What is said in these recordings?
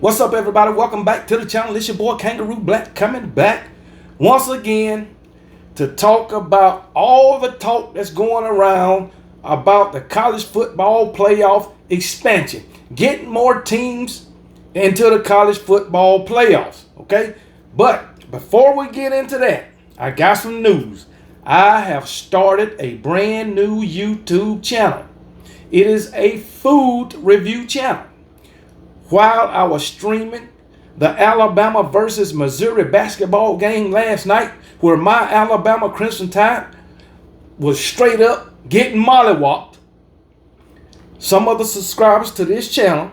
What's up, everybody? Welcome back to the channel. It's your boy Kangaroo Black coming back once again to talk about all the talk that's going around about the college football playoff expansion, getting more teams into the college football playoffs. Okay, but before we get into that, I got some news. I have started a brand new YouTube channel. It is a food review channel. While I was streaming the Alabama versus Missouri basketball game last night, where my Alabama Crimson Tide was straight up getting mollywopped, some of the subscribers to this channel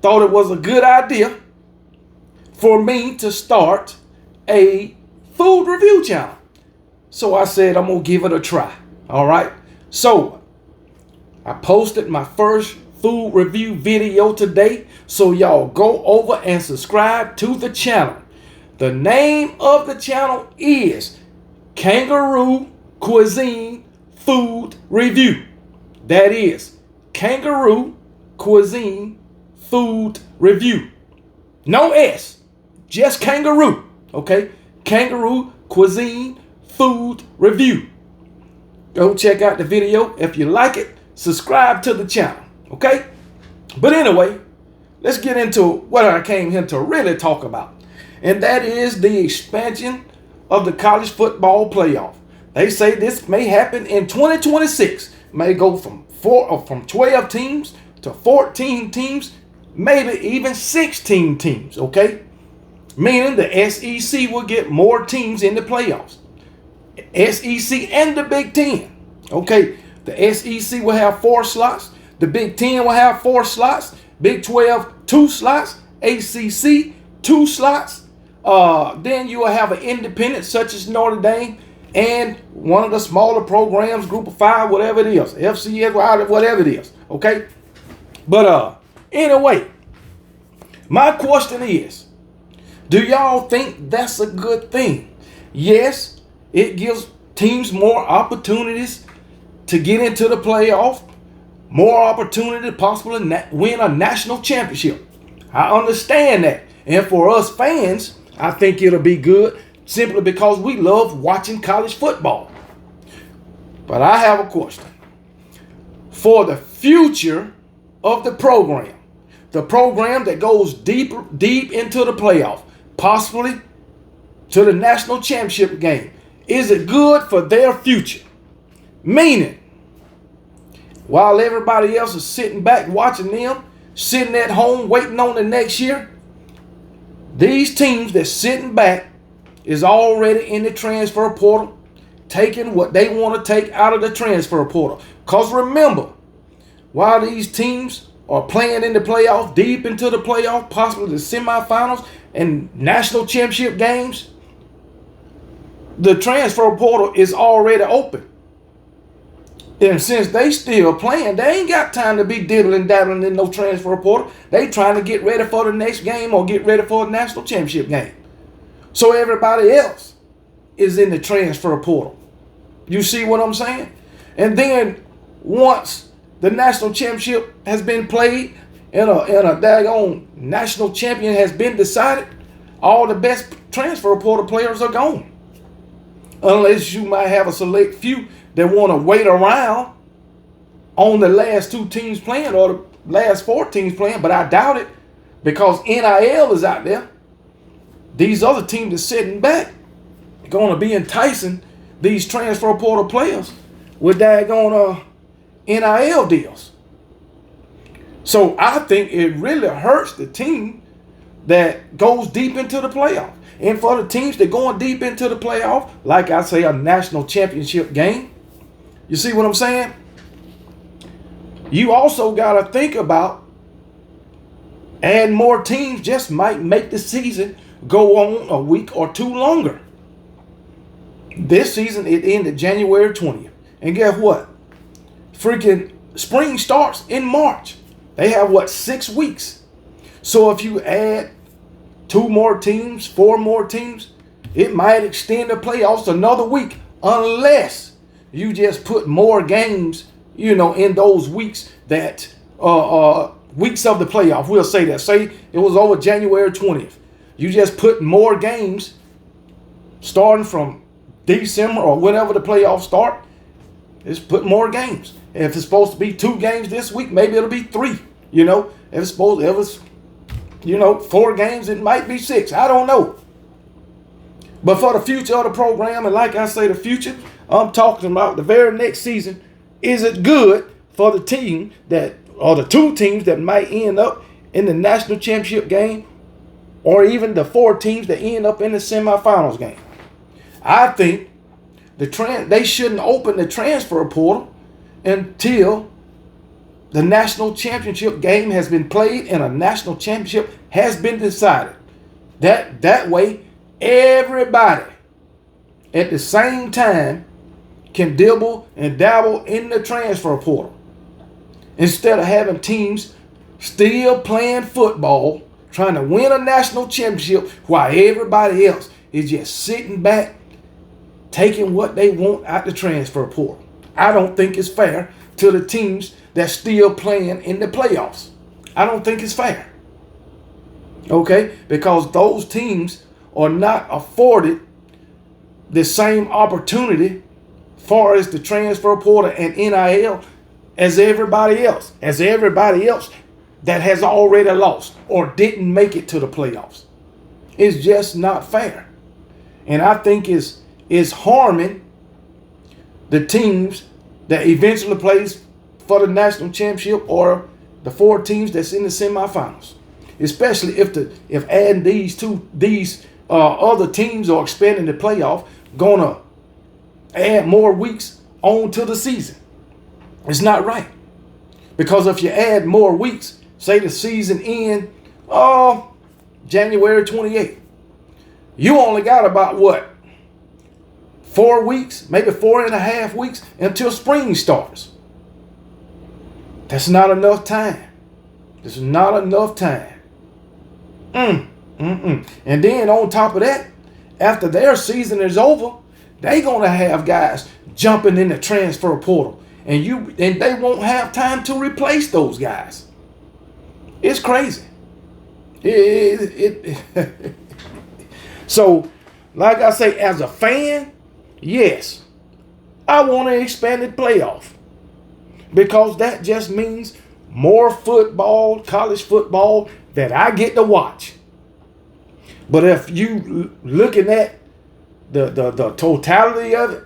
thought it was a good idea for me to start a food review channel. So I said, I'm going to give it a try. All right. So I posted my first food review video today. So y'all go over and subscribe to the channel. The name of the channel is Kangaroo Cuisine Food Review. That is Kangaroo Cuisine Food Review. No S, just Kangaroo. Okay, Kangaroo Cuisine Food Review. Go check out the video. If you like it, subscribe to the channel. Okay, but anyway, let's get into what I came here to really talk about, and that is the expansion of the college football playoff. They say this may happen in 2026. May go from 12 teams to 14 teams, maybe even 16 teams. Okay, meaning the SEC will get more teams in the playoffs. SEC and the Big Ten. Okay, the SEC will have 4 slots. The Big Ten will have 4 slots. Big 12, 2 slots. ACC, 2 slots. Then you will have an independent such as Notre Dame and one of the smaller programs, Group of 5, whatever it is, FCS, whatever it is. Okay, but anyway, my question is, do y'all think that's a good thing? Yes, it gives teams more opportunities to get into the playoff, more opportunity to possibly win a national championship. I understand that. And for us fans, I think it'll be good simply because we love watching college football. But I have a question. For the future of the program that goes deep into the playoff, possibly to the national championship game, is it good for their future? Meaning, while everybody else is sitting back watching them, sitting at home waiting on the next year, these teams that's sitting back is already in the transfer portal, taking what they want to take out of the transfer portal. Because remember, while these teams are playing in the playoff, deep into the playoff, possibly the semifinals and national championship games, the transfer portal is already open. And since they still playing, they ain't got time to be dibbling dabbling in no transfer portal. They trying to get ready for the next game or get ready for a national championship game. So everybody else is in the transfer portal. You see what I'm saying? And then once the national championship has been played and a daggone national champion has been decided, all the best transfer portal players are gone. Unless you might have a select few that want to wait around on the last 2 teams playing or the last 4 teams playing, but I doubt it because NIL is out there. These other teams are sitting back are going to be enticing these transfer portal players with daggone NIL deals. So I think it really hurts the team that goes deep into the playoff. And for the teams that going deep into the playoff, like I say, a national championship game, you see what I'm saying? You also got to think about adding more teams just might make the season go on a week or 2 longer. This season, it ended January 20th. And guess what? Freaking spring starts in March. They have, 6 weeks. So if you add 2 more teams, 4 more teams, it might extend the playoffs another week unless you just put more games, in those weeks that weeks of the playoff. We'll say that. Say it was over January 20th. You just put more games starting from December or whenever the playoffs start. Just put more games. If it's supposed to be 2 games this week, maybe it'll be 3. If it's 4 games, it might be 6. I don't know. But for the future of the program, and like I say, the future, I'm talking about the very next season. Is it good for the team or the 2 teams that might end up in the national championship game, or even the 4 teams that end up in the semifinals game? I think they shouldn't open the transfer portal until the national championship game has been played and a national championship has been decided. That way, everybody at the same time can dibble and dabble in the transfer portal, instead of having teams still playing football, trying to win a national championship while everybody else is just sitting back, taking what they want out the transfer portal. I don't think it's fair to the teams that's still playing in the playoffs. I don't think it's fair. Okay? Because those teams are not afforded the same opportunity far as the transfer portal and NIL as everybody else. As everybody else that has already lost or didn't make it to the playoffs. It's just not fair. And I think it's harming the teams that eventually plays for the national championship or the 4 teams that's in the semifinals. Especially if adding these other teams or expanding the playoff gonna add more weeks on to the season. It's not right. Because if you add more weeks, say the season end January 28th, you only got about 4 weeks, maybe 4.5 weeks until spring starts. That's not enough time. This is not enough time. And then on top of that, after their season is over, they're gonna have guys jumping in the transfer portal, and they won't have time to replace those guys. It's crazy. So, like I say, as a fan, yes, I want an expanded playoff, because that just means more football, college football, that I get to watch. But if you looking at the totality of it,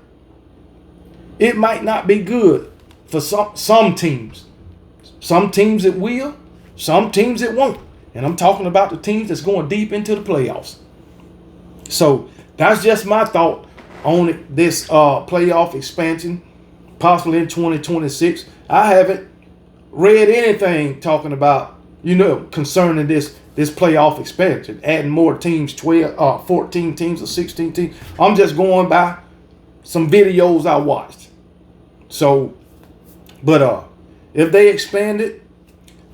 it might not be good for some teams. Some teams it will, some teams it won't. And I'm talking about the teams that's going deep into the playoffs. So that's just my thought on this playoff expansion, possibly in 2026. I haven't read anything talking about, concerning this playoff expansion, adding more teams, 14 teams or 16 teams. I'm just going by some videos I watched. So, but if they expand it,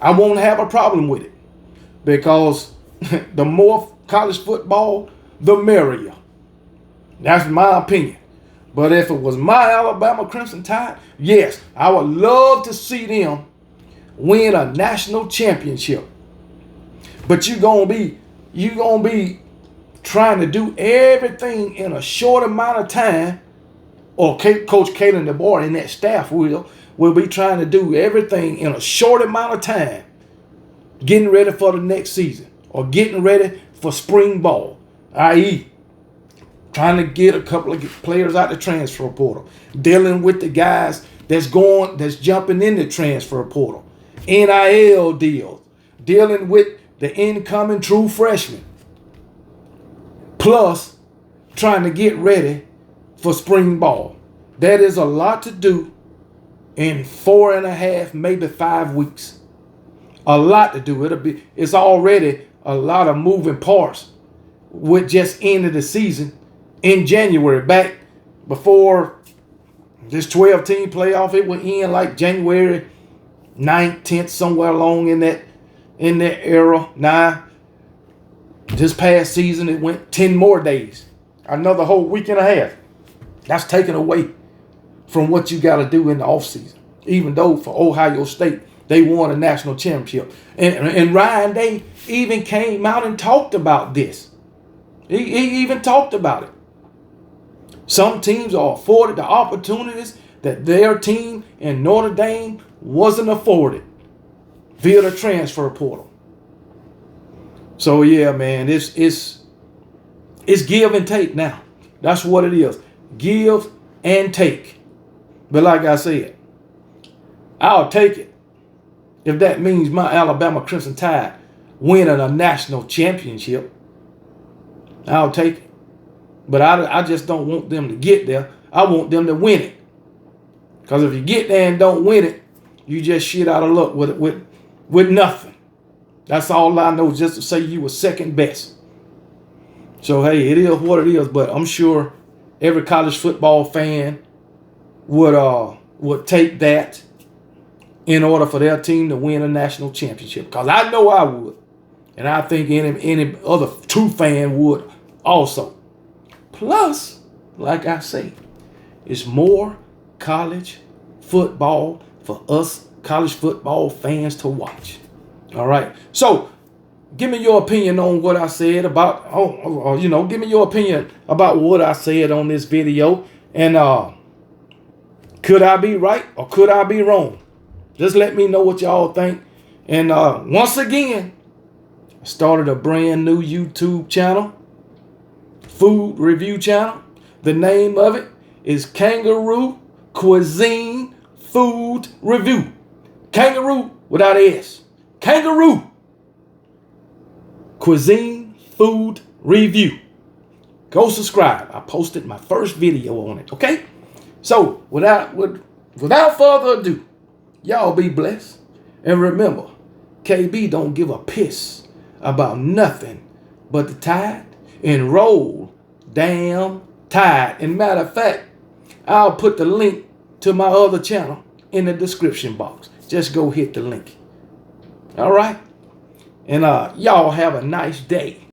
I won't have a problem with it, because the more college football, the merrier. That's my opinion. But if it was my Alabama Crimson Tide, yes, I would love to see them win a national championship. But you're gonna be trying to do everything in a short amount of time, or Coach Kalen DeBoer and that staff will be trying to do everything in a short amount of time, getting ready for the next season or getting ready for spring ball, i.e. trying to get a couple of players out the transfer portal, dealing with the guys that's jumping in the transfer portal, NIL deals, dealing with the incoming true freshmen, plus trying to get ready for spring ball. That is a lot to do in 4.5, maybe 5 weeks. A lot to do. It's already a lot of moving parts with just ending the season in January. Back before this 12-team playoff, it would end like January 9th, 10th, somewhere along in that era. Now, this past season, it went 10 more days. Another whole week and a half. That's taken away from what you got to do in the offseason. Even though for Ohio State, they won a national championship. And Ryan Day even came out and talked about this. He even talked about it. Some teams are afforded the opportunities that their team in Notre Dame wasn't afforded via the transfer portal. So yeah, man, it's give and take now. That's what it is. Give and take. But like I said, I'll take it if that means my Alabama Crimson Tide winning a national championship. I'll take it. But I just don't want them to get there. I want them to win it. Because if you get there and don't win it, you just shit out of luck with nothing. That's all I know, just to say you were second best. So, hey, it is what it is. But I'm sure every college football fan would take that in order for their team to win a national championship. Because I know I would. And I think any other true fan would also. Plus, like I say, it's more college football for us college football fans to watch. All right. So, give me your opinion on what I said about, give me your opinion about what I said on this video. And could I be right or could I be wrong? Just let me know what y'all think. And once again, I started a brand new YouTube channel, food review channel. The name of it is Kangaroo Cuisine Food Review. Kangaroo without an S. Kangaroo Cuisine Food Review. Go subscribe. I posted my first video on it. Okay? So without further ado, y'all be blessed. And remember, KB don't give a piss about nothing but the Tide. And roll damn Tide. And matter of fact, I'll put the link to my other channel in the description box. Just go hit the link. All right? And y'all have a nice day.